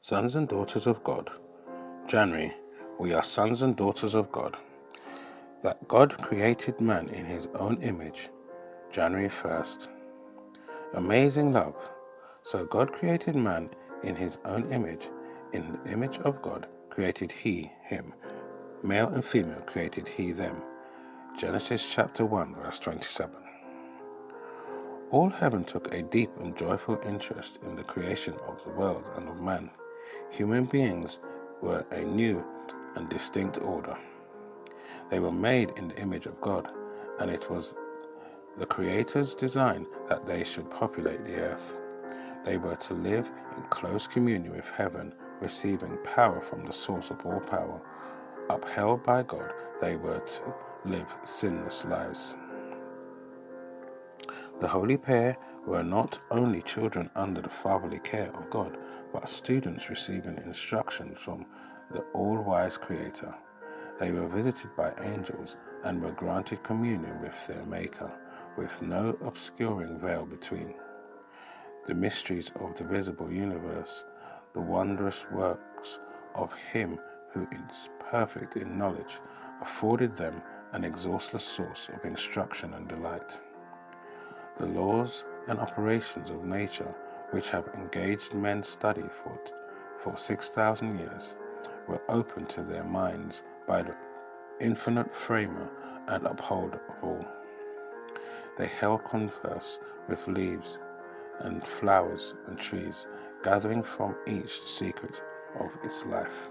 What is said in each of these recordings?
Sons and daughters of God. January, we are sons and daughters of God. That God created man in his own image. January 1st. Amazing love. So God created man in his own image. In the image of God created he him. Male and female created he them. Genesis chapter 1 verse 27. All heaven took a deep and joyful interest in the creation of the world and of man. Human beings were a new and distinct order. They were made in the image of God, and it was the Creator's design that they should populate the earth. They were to live in close communion with heaven, receiving power from the source of all power. Upheld by God, they were to live sinless lives. The holy pair were not only children under the fatherly care of God, but students receiving instruction from the all-wise Creator. They were visited by angels and were granted communion with their Maker, with no obscuring veil between. The mysteries of the visible universe, the wondrous works of Him who is perfect in knowledge, afforded them an exhaustless source of instruction and delight. The laws and operations of nature, which have engaged men's study for 6,000 years, were opened to their minds by the infinite Framer and Upholder of all. They held converse with leaves and flowers and trees, gathering from each the secret of its life.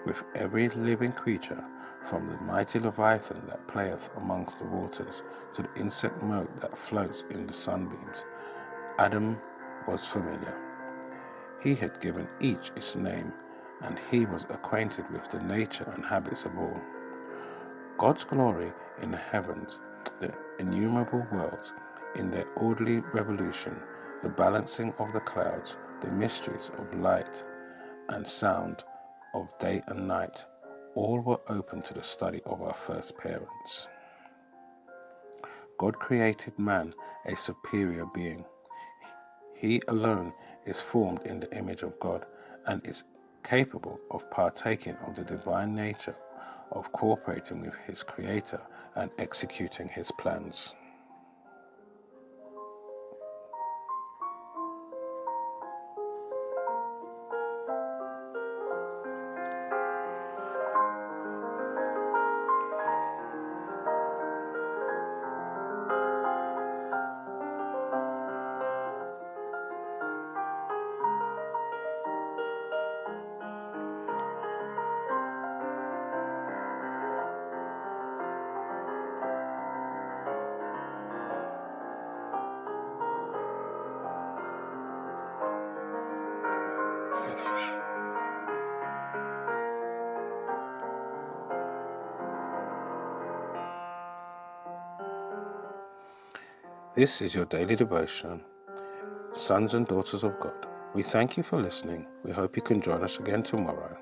With every living creature, from the mighty leviathan that playeth amongst the waters, to the insect mote that floats in the sunbeams, Adam was familiar. He had given each its name, and he was acquainted with the nature and habits of all. God's glory in the heavens, the innumerable worlds, in their orderly revolution, the balancing of the clouds, the mysteries of light and sound, of day and night, all were open to the study of our first parents. God created man a superior being. He alone is formed in the image of God and is capable of partaking of the divine nature, of cooperating with his Creator and executing his plans. This is your daily devotion, Sons and Daughters of God. We thank you for listening. We hope you can join us again tomorrow.